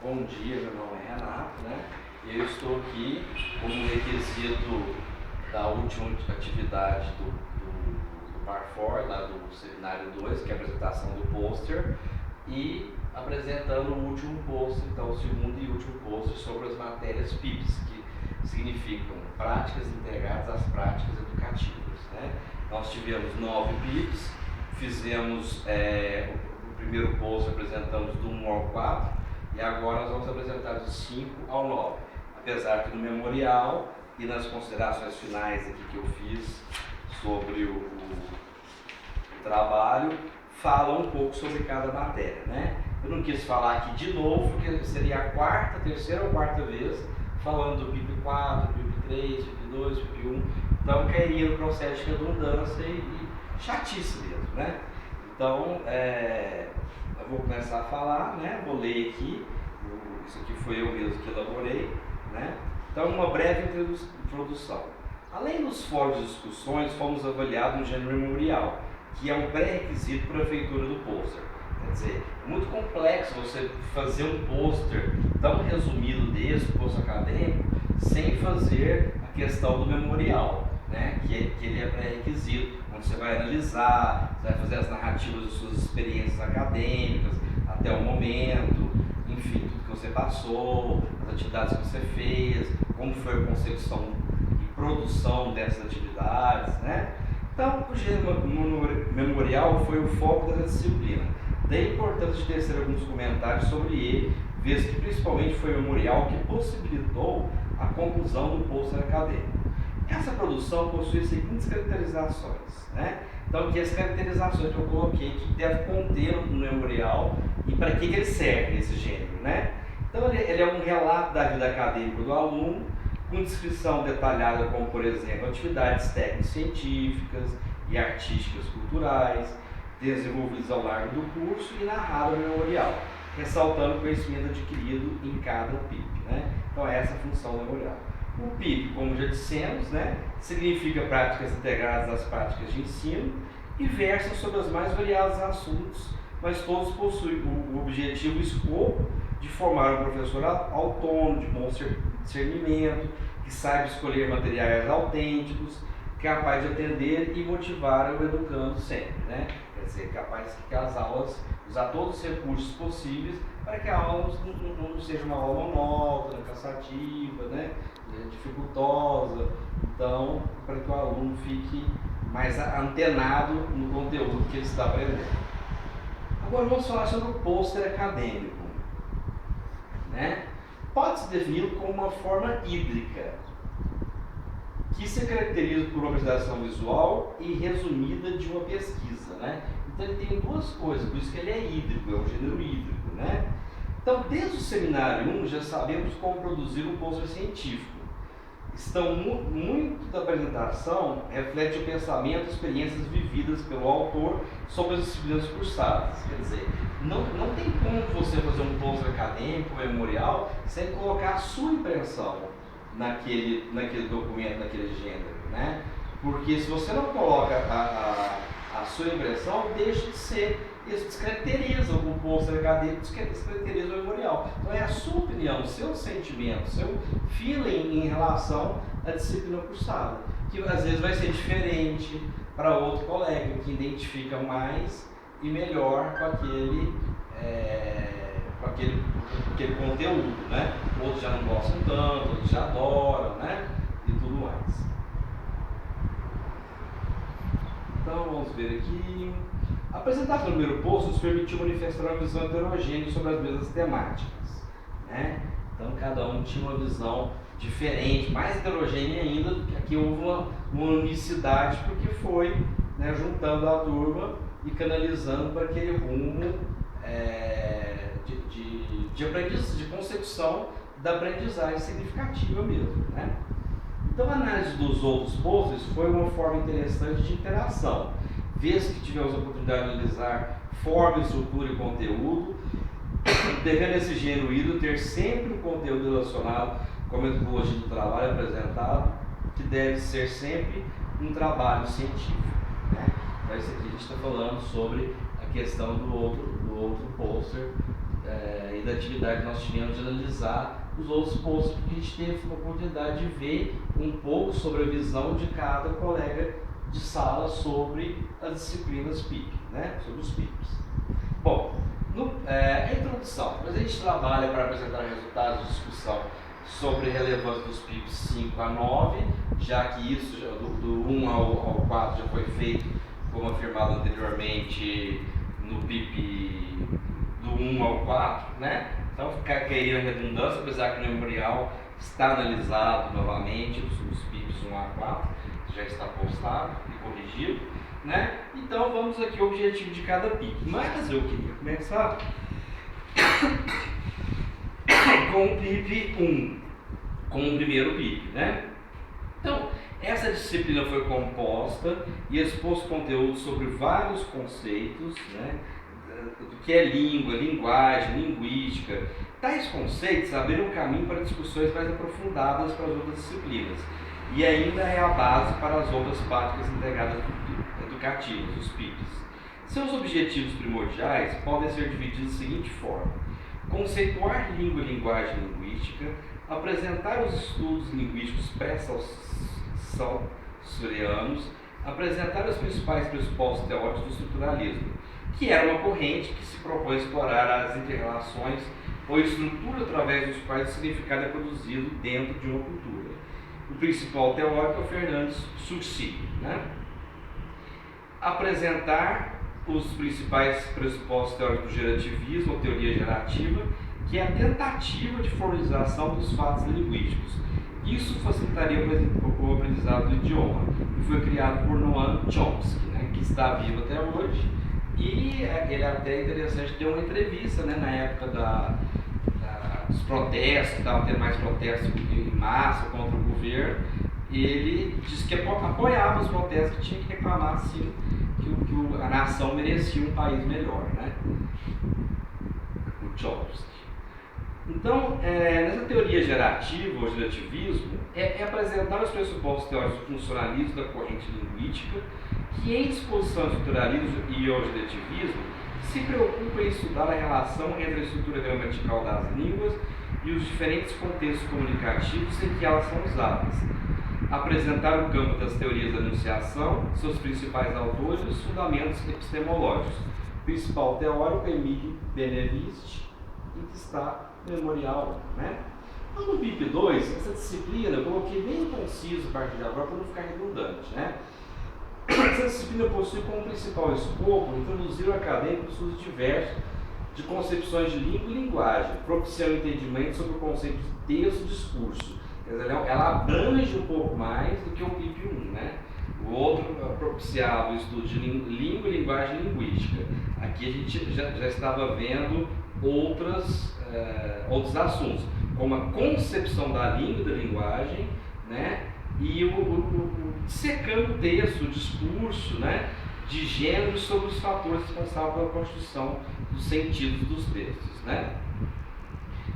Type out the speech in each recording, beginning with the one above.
Bom dia, meu nome é Renato, né? E eu estou aqui como requisito da última atividade do Par4, lá do seminário 2, que é a apresentação do pôster, e apresentando o último pôster, então o segundo e último pôster sobre as matérias PIPs, que significam Práticas Integradas às Práticas Educativas, né? Nós tivemos 9 PIPs, fizemos o primeiro pôster, apresentamos do 1 ao 4, e agora nós vamos apresentar do 5 ao 9. Apesar que no memorial e nas considerações finais aqui que eu fiz sobre o trabalho, fala um pouco sobre cada matéria, né? Eu não quis falar aqui de novo, porque seria a terceira ou quarta vez, falando do PIP 4, PIP 3, PIP 2, PIP 1, então cairia no processo de redundância e chatice mesmo, né? Então, eu vou começar a falar, né? Vou ler aqui, isso aqui foi eu mesmo que elaborei, né? Então, uma breve introdução. Além dos fóruns de discussões, fomos avaliados no gênero memorial, que é um pré-requisito para a feitura do pôster. Quer dizer, é muito complexo você fazer um pôster tão resumido desse, pôster acadêmico, sem fazer a questão do memorial, né? Que ele é pré-requisito, onde você vai analisar, você vai fazer as narrativas de suas experiências acadêmicas até o momento, enfim, tudo que você passou, as atividades que você fez, como foi a concepção e produção dessas atividades, né? Então, o gênero memorial foi o foco da disciplina. Daí a importância de tecer alguns comentários sobre ele, visto que principalmente foi o memorial que possibilitou a conclusão do pôster acadêmico. Essa produção possui as seguintes caracterizações, né? Então, aqui as caracterizações que eu coloquei que deve conter no memorial e para que ele serve, esse gênero, né? Então, ele é um relato da vida acadêmica do aluno, com descrição detalhada como, por exemplo, atividades técnico-científicas e artísticas culturais, desenvolvidas ao largo do curso e narrado no memorial, ressaltando o conhecimento adquirido em cada PIP, né? Então, essa é a função do memorial. O PIP, como já dissemos, né, significa Práticas Integradas às Práticas de Ensino e versa sobre os mais variados assuntos, mas todos possuem o objetivo e escopo de formar um professor autônomo, de bom discernimento, que saiba escolher materiais autênticos, capaz de atender e motivar o educando sempre, né? Quer dizer, capaz que as aulas, usar todos os recursos possíveis para que a aula não seja uma aula monótona, cansativa, né? Dificultosa. Então, para que o aluno fique mais antenado no conteúdo que ele está aprendendo. Agora vamos falar sobre o pôster acadêmico, né? Pode-se definir como uma forma hídrica, que se caracteriza por uma apresentação visual e resumida de uma pesquisa, né? Então ele tem duas coisas, por isso que ele é hídrico, é um gênero hídrico, né? Então, desde o seminário 1 já sabemos como produzir um pôster científico. Muito da apresentação reflete o pensamento e experiências vividas pelo autor sobre as disciplinas cursadas. Quer dizer, não tem como você fazer um pôster acadêmico, memorial, sem colocar a sua impressão naquele documento, naquele gênero, né? Porque se você não coloca a sua impressão, deixa de ser, isso descaracteriza o pôster acadêmico, descaracteriza o memorial. Então é a sua opinião, o seu sentimento, o seu feeling em relação à disciplina cursada, que às vezes vai ser diferente para outro colega, que identifica mais e melhor com aquele conteúdo, né? Outros já não gostam tanto, outros já adoram, né? E tudo mais. Então vamos ver aqui. Apresentar o primeiro pôster nos permitiu manifestar uma visão heterogênea sobre as mesmas temáticas, né? Então cada um tinha uma visão diferente, mais heterogênea ainda, do que aqui houve uma unicidade, porque foi, né, juntando a turma e canalizando para aquele rumo de concepção da aprendizagem significativa mesmo, né? Então a análise dos outros posters foi uma forma interessante de interação, vez que tivemos a oportunidade de analisar forma, estrutura e conteúdo, devendo esse gênero híbrido ter sempre um conteúdo relacionado com a metodologia do trabalho apresentado, que deve ser sempre um trabalho científico, né? Então, isso aqui a gente está falando sobre a questão do outro pôster e da atividade que nós tivemos de analisar os outros postos, porque a gente teve a oportunidade de ver um pouco sobre a visão de cada colega de sala sobre as disciplinas PIP, né? Sobre os PIPs. Bom, a introdução. Mas a gente trabalha para apresentar resultados de discussão sobre a relevância dos PIPs 5 a 9, já que isso do 1 ao 4 já foi feito, como afirmado anteriormente, no PIP do 1 ao 4, né? Então ficar querendo redundância, apesar que no memorial está analisado novamente os PIPs 1 a 4, já está postado e corrigido, né? Então vamos aqui ao objetivo de cada PIP. Mas eu queria começar com o PIP 1, com o primeiro PIP, né? Então, essa disciplina foi composta e expôs conteúdo sobre vários conceitos, né? Do que é língua, linguagem, linguística. Tais conceitos abriram caminho para discussões mais aprofundadas para as outras disciplinas e ainda é a base para as outras práticas integradas educativas, os PIPs. Seus objetivos primordiais podem ser divididos da seguinte forma: conceituar língua, linguagem e linguística, apresentar os estudos linguísticos pré-saussurianos, apresentar os principais pressupostos teóricos do estruturalismo, que era uma corrente que se propõe a explorar as inter-relações ou estrutura através dos quais o significado é produzido dentro de uma cultura. O principal teórico é o Fernandes Saussure, né? Apresentar os principais pressupostos teóricos do gerativismo, ou teoria gerativa, que é a tentativa de formalização dos fatos linguísticos. Isso facilitaria o aprendizado do idioma, e foi criado por Noam Chomsky, né, que está vivo até hoje, e ele é até interessante, deu uma entrevista, né, na época dos protestos, estavam tendo mais protestos em massa contra o governo, e ele disse que apoiava os protestos, que tinha que reclamar assim, que a nação merecia um país melhor, né? O Chomsky. Então, nessa teoria gerativa, ou gerativismo, é apresentar os pressupostos teóricos do funcionalismo da corrente linguística, que em disposição ao estruturalismo e ao gerativismo, se preocupa em estudar a relação entre a estrutura gramatical das línguas e os diferentes contextos comunicativos em que elas são usadas. Apresentar o campo das teorias da enunciação, seus principais autores e os fundamentos epistemológicos. O principal teórico é Emile Benveniste, e que está no memorial, né? Então, no PIP 2, essa disciplina eu coloquei bem conciso a partir de agora para não ficar redundante, né? Essa disciplina possui como principal escopo introduzir o acadêmico estudos diversos de concepções de língua e linguagem, propiciando o entendimento sobre o conceito de texto e discurso. Quer dizer, ela abrange um pouco mais do que o PIP 1, né? O outro propiciava o estudo de língua, linguagem e linguística. Aqui a gente já estava vendo outros assuntos, como a concepção da língua e da linguagem, né? E secando o texto, o discurso, né? De gênero sobre os fatores responsáveis pela construção dos sentidos dos textos, né?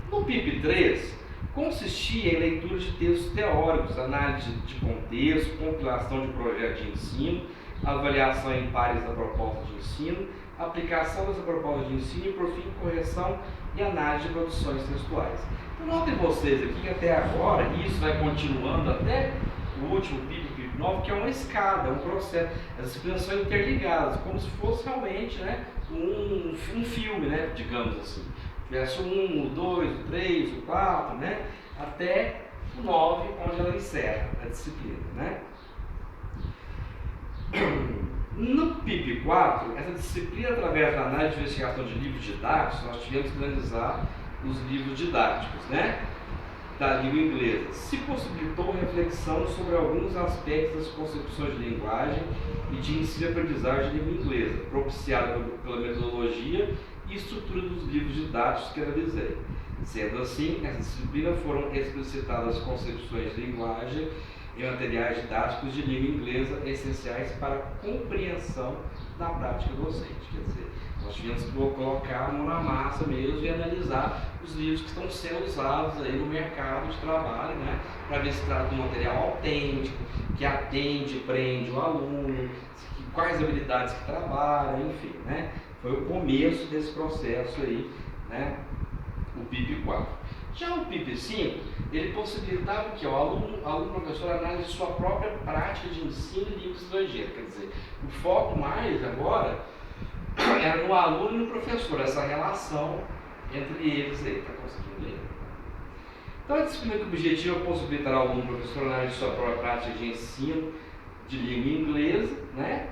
No PIP 3, consistia em leitura de textos teóricos, análise de contexto, compilação de projetos de ensino, avaliação em pares da proposta de ensino, aplicação dessa proposta de ensino e, por fim, correção e análise de produções textuais. Então, notem vocês aqui que até agora, e isso vai continuando até o último PIP 9, que é uma escada, é um processo. As disciplinas são interligadas, como se fosse realmente, né, um filme, né, digamos assim. Verso 1, o 2, o 3, o 4, né? Até o 9, onde ela encerra a disciplina, né? No PIP 4, essa disciplina, através da análise de investigação de livros didáticos, nós tivemos que analisar os livros didáticos, né? Da língua inglesa. Se possibilitou reflexão sobre alguns aspectos das concepções de linguagem e de ensino e aprendizagem de língua inglesa, propiciada pela metodologia e estrutura dos livros didáticos que analisei. Sendo assim, nessa disciplina foram explicitadas concepções de linguagem e materiais didáticos de língua inglesa essenciais para a compreensão da prática docente. Quer dizer, nós tivemos que colocar a mão na massa mesmo e analisar os livros que estão sendo usados aí no mercado de trabalho, né, para ver se trata de um material autêntico, que atende e prende o aluno, quais habilidades que trabalha, enfim, né? Foi o começo desse processo aí né? O PIP 4. Já o PIP 5, ele possibilitava que o aluno professor análise sua própria prática de ensino em língua estrangeira. Quer dizer, o foco mais agora era no aluno e no professor, essa relação entre eles aí. Está conseguindo ler? Então, a disciplina que o objetivo é possibilitar ao aluno professor análise sua própria prática de ensino de língua inglesa, né?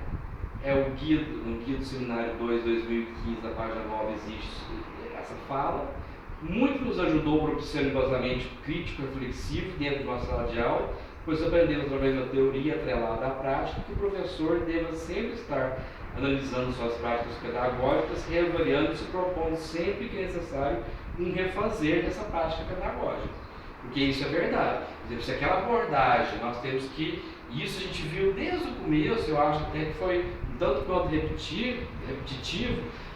É o guia, no Guia do Seminário 2, 2015, da página 9, existe essa fala. Muito nos ajudou propiciando um embasamento crítico e reflexivo dentro de uma sala de aula, pois aprendemos através da teoria atrelada à prática que o professor deva sempre estar analisando suas práticas pedagógicas, reavaliando e se propondo sempre que é necessário um refazer dessa prática pedagógica. Porque isso é verdade. Por exemplo, se aquela abordagem nós temos que, isso a gente viu desde o começo, eu acho até que foi um tanto quanto repetitivo,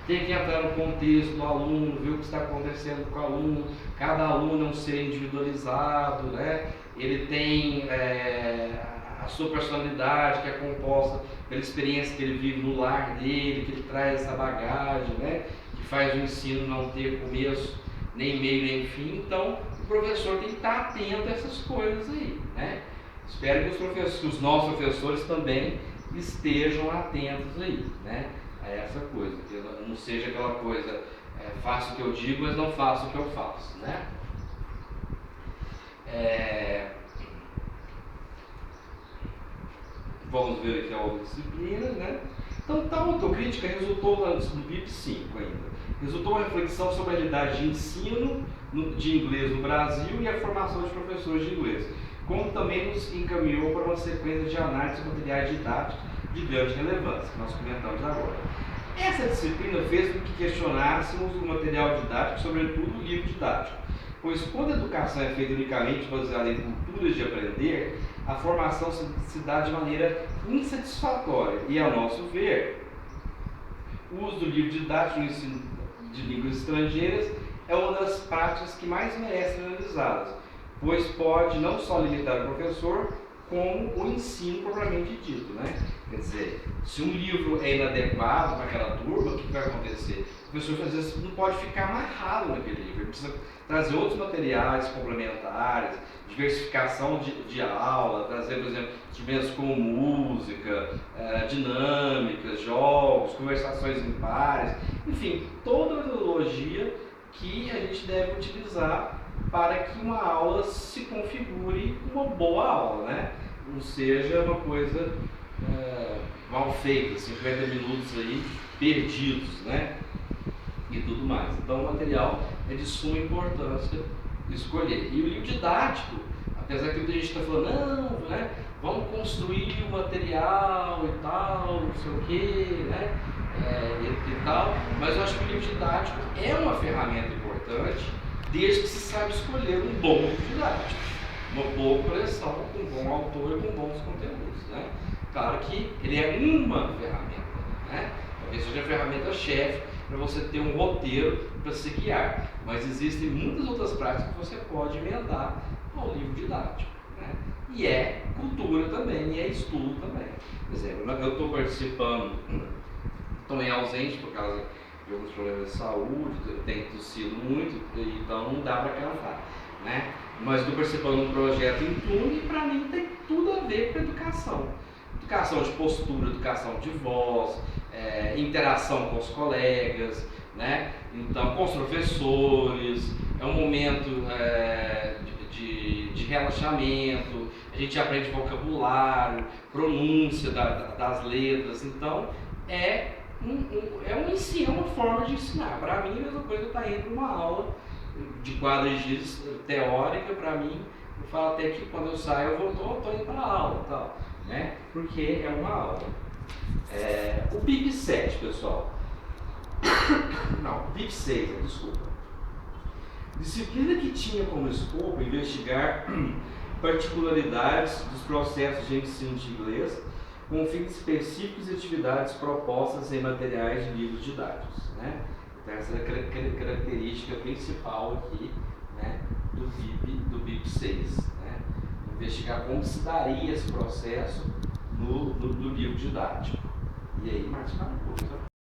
tem que entrar no contexto do aluno, ver o que está acontecendo com o aluno. Cada aluno é um ser individualizado, né? Ele tem a sua personalidade, que é composta pela experiência que ele vive no lar dele, que ele traz essa bagagem, né? Que faz o ensino não ter começo, nem meio, nem fim. Então, o professor tem que estar atento a essas coisas aí, né? Espero que os nossos professores também estejam atentos aí, né? A essa coisa, que não seja aquela coisa, faço o que eu digo, mas não faço o que eu faço, né? Vamos ver aqui a outra disciplina, né? Então, tal autocrítica resultou no BIP 5 ainda. Resultou uma reflexão sobre a realidade de ensino de inglês no Brasil e a formação de professores de inglês, como também nos encaminhou para uma sequência de análise de materiais didáticos de grande relevância, que nós comentamos agora. Essa disciplina fez com que questionássemos o material didático, sobretudo o livro didático, pois quando a educação é feita unicamente baseada em culturas de aprender, a formação se dá de maneira insatisfatória e, ao nosso ver, o uso do livro didático no ensino de línguas estrangeiras é uma das práticas que mais merecem ser analisadas, pois pode não só limitar o professor, como o ensino propriamente dito, né? Quer dizer, se um livro é inadequado para aquela turma, o que vai acontecer? O professor, às vezes, não pode ficar amarrado naquele livro, ele precisa trazer outros materiais complementares, diversificação de aula, trazer, por exemplo, instrumentos como música, dinâmicas, jogos, conversações em pares, enfim, toda a metodologia que a gente deve utilizar para que uma aula se configure uma boa aula, né? Não seja uma coisa mal feita, 50 minutos aí perdidos, né? E tudo mais. Então o material é de suma importância escolher. E o livro didático, apesar que muita gente está falando, não, né? Vamos construir o material e tal, não sei o quê, né? E tal, mas eu acho que o livro didático é uma ferramenta importante, desde que se saiba escolher um bom livro didático, uma boa coleção, com um bom autor e com bons conteúdos, né? Claro que ele é uma ferramenta, né? Talvez seja a ferramenta-chefe para você ter um roteiro para se guiar, mas existem muitas outras práticas que você pode emendar ao livro didático, né? E é cultura também, e é estudo também. Por exemplo, eu estou participando, estou meio ausente por causa de alguns problemas de saúde, eu tenho tossido muito, então não dá para cantar, né? Mas estou participando de um projeto em Tune e para mim tem tudo a ver com educação. Educação de postura, educação de voz, interação com os colegas, né? Então, com os professores, é um momento de relaxamento, a gente aprende vocabulário, pronúncia das letras, então é um ensino, é uma forma de ensinar. Para mim, a mesma coisa está indo para uma aula de quadros teórica. Para mim, eu falo até que quando eu saio, eu estou indo para a aula, tal, né? Porque é uma aula. O BIP 7, pessoal. Não, BIP 6, desculpa. Disciplina que tinha como escopo investigar particularidades dos processos de ensino de inglês com fins específicos e atividades propostas em materiais de livros didáticos, né? Então essa é a característica principal aqui, né, do BIP 6, né? Investigar como se daria esse processo no livro didático. E aí, Marcos, fala um pouco.